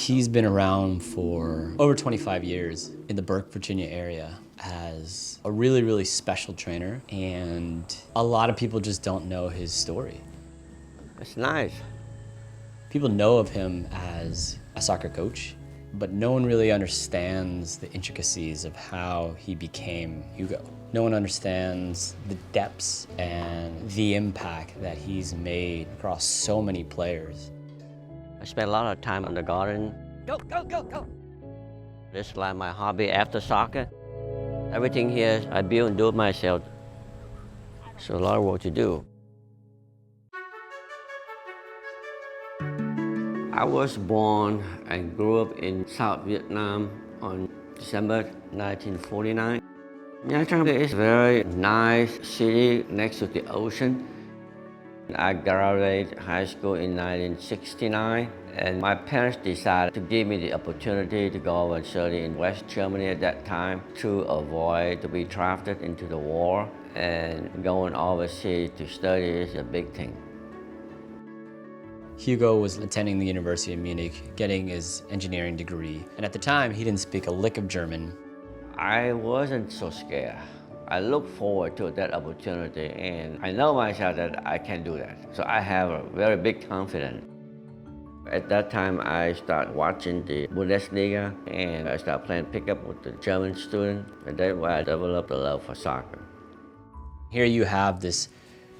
He's been around for over 25 years in the Burke, Virginia area as a really, really special trainer, and a lot of people just don't know his story. It's nice. People know of him as a soccer coach, but no one really understands the intricacies of how he became Hugo. No one understands the depths and the impact that he's made across so many players. I spend a lot of time in the garden. Go, go, go, go. This is like my hobby after soccer. Everything here I build and do it myself. So a lot of work to do. I was born and grew up in South Vietnam on December 1949. Nha Trang is a very nice city next to the ocean. I graduated high school in 1969, and my parents decided to give me the opportunity to go over and study in West Germany at that time to avoid to be drafted into the war, and going overseas to study is a big thing. Hugo was attending the University of Munich, getting his engineering degree, and at the time he didn't speak a lick of German. I wasn't so scared. I look forward to that opportunity, and I know myself that I can do that. So I have a very big confidence. At that time, I started watching the Bundesliga, and I started playing pickup with the German students, and that's why I developed a love for soccer. Here you have this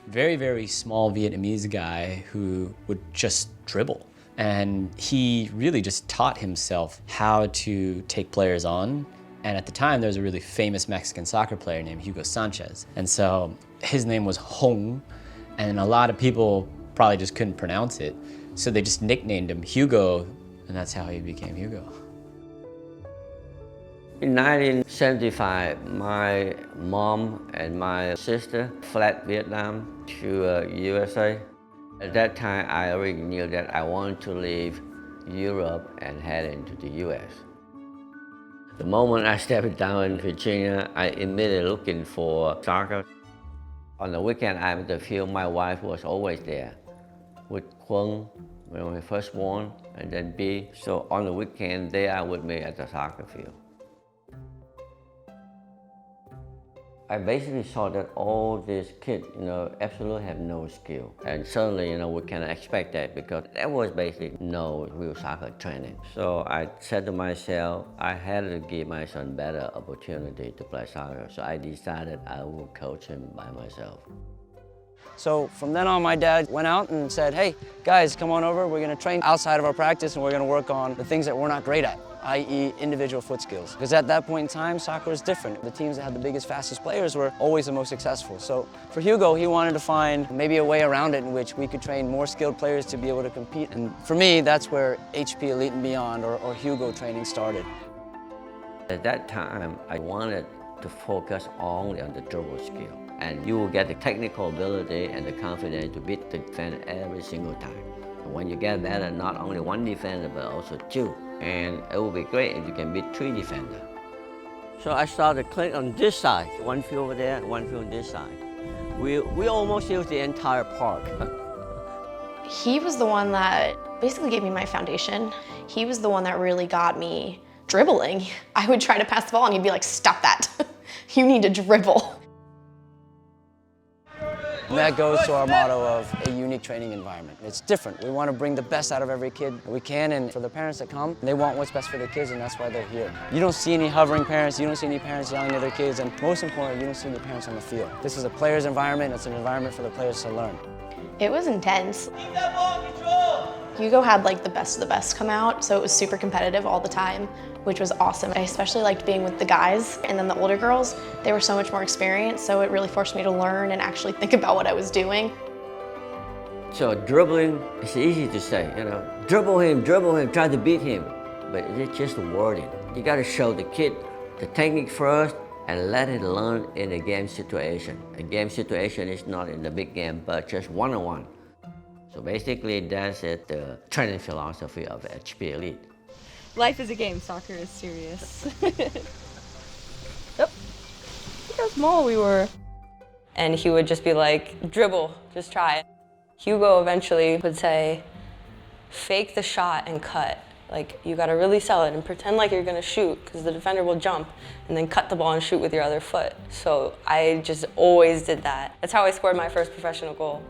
very, very small Vietnamese guy who would just dribble. And he really just taught himself how to take players on. And at the time, there was a really famous Mexican soccer player named Hugo Sanchez. And so his name was Hong, and a lot of people probably just couldn't pronounce it. So they just nicknamed him Hugo, and that's how he became Hugo. In 1975, my mom and my sister fled Vietnam to USA. At that time, I already knew that I wanted to leave Europe and head into the US. The moment I stepped down in Virginia, I immediately looking for soccer. On the weekend, I'm at the field. My wife was always there with Quang when we first born, and then B. So on the weekend, they are with me at the soccer field. I basically saw that all these kids, absolutely have no skill. And certainly, we cannot expect that because there was basically no real soccer training. So I said to myself, I had to give my son better opportunity to play soccer. So I decided I would coach him by myself. So from then on, my dad went out and said, hey, guys, come on over. We're gonna train outside of our practice, and we're gonna work on the things that we're not great at, i.e. individual foot skills. Because at that point in time, soccer was different. The teams that had the biggest, fastest players were always the most successful. So for Hugo, he wanted to find maybe a way around it in which we could train more skilled players to be able to compete. And for me, that's where HP Elite and Beyond or Hugo training started. At that time, I wanted to focus only on the dribble skill. And you will get the technical ability and the confidence to beat the defender every single time. And when you get better, not only one defender, but also two. And it will be great if you can beat three defenders. So I started clicking on this side, one field over there, one field on this side. We almost used the entire park. He was the one that basically gave me my foundation. He was the one that really got me dribbling. I would try to pass the ball and he'd be like, stop that. You need to dribble. And that goes to our motto of a unique training environment. It's different. We want to bring the best out of every kid we can, and for the parents that come, they want what's best for their kids, and that's why they're here. You don't see any hovering parents, you don't see any parents yelling at their kids, and most importantly, you don't see any parents on the field. This is a player's environment, it's an environment for the players to learn. It was intense. Hugo had like the best of the best come out, so it was super competitive all the time, which was awesome. I especially liked being with the guys, and then the older girls, they were so much more experienced, so it really forced me to learn and actually think about what I was doing. So dribbling, it's easy to say, dribble him, try to beat him. But it's just wording. You gotta show the kid the technique first and let it learn in a game situation. A game situation is not in the big game, but just one-on-one. So basically, that's it, the training philosophy of HP Elite. Life is a game, soccer is serious. Yep. Look how small we were. And he would just be like, dribble, just try it. Hugo eventually would say, fake the shot and cut. Like, you gotta really sell it and pretend like you're gonna shoot, because the defender will jump and then cut the ball and shoot with your other foot. So I just always did that. That's how I scored my first professional goal.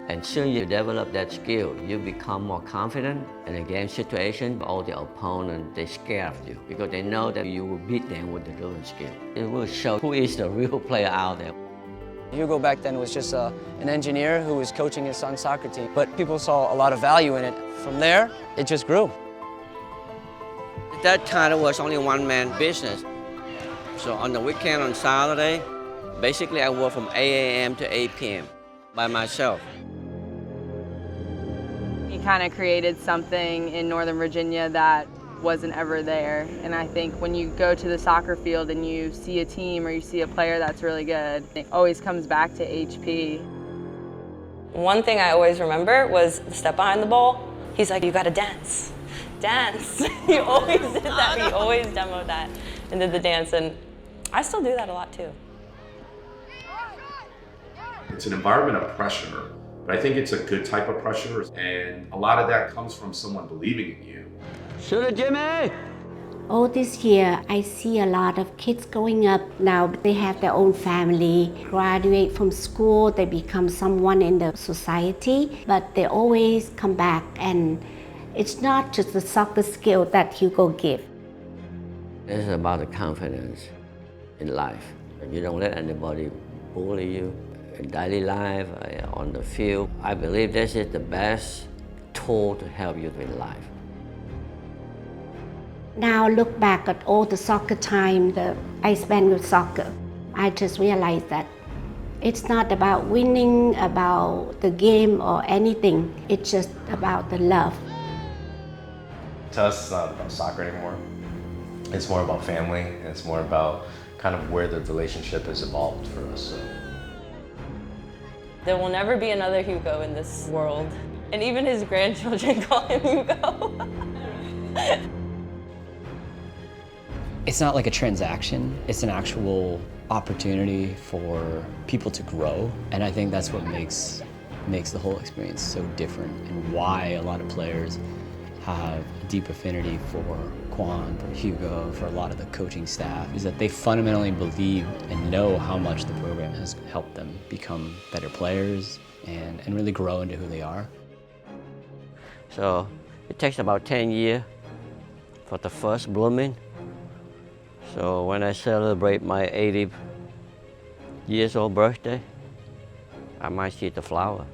And soon you develop that skill, you become more confident. In a game situation, all the opponents, they scared of you because they know that you will beat them with the dribbling skill. It will show who is the real player out there. Hugo back then was just an engineer who was coaching his son's soccer team, but people saw a lot of value in it. From there, it just grew. At that time, it was only one-man business. So on the weekend, on Saturday, basically I work from 8 a.m. to 8 p.m. by myself. He kind of created something in Northern Virginia that wasn't ever there. And I think when you go to the soccer field and you see a team or you see a player that's really good, it always comes back to HP. One thing I always remember was the step behind the ball. He's like, you gotta dance, dance. He always did that, he always demoed that and did the dance, and I still do that a lot too. It's an environment of pressure, but I think it's a good type of pressure, and a lot of that comes from someone believing in you. Shoot it, Jimmy! All this year, I see a lot of kids growing up. Now they have their own family, graduate from school, they become someone in the society, but they always come back, and it's not just the soccer skill that Hugo gives. It's about the confidence in life. You don't let anybody bully you in daily life, on the field. I believe this is the best tool to help you in life. Now look back at all the soccer time that I spent with soccer. I just realized that it's not about winning, about the game or anything. It's just about the love. To us, it's not about soccer anymore. It's more about family, and it's more about kind of where the relationship has evolved for us. So. There will never be another Hugo in this world. And even his grandchildren call him Hugo. It's not like a transaction, it's an actual opportunity for people to grow. And I think that's what makes the whole experience so different, and why a lot of players have a deep affinity for Quan, for Hugo, for a lot of the coaching staff, is that they fundamentally believe and know how much the program has helped them become better players and really grow into who they are. So it takes about 10 years for the first blooming. So when I celebrate my 80 years old birthday, I might see the flower.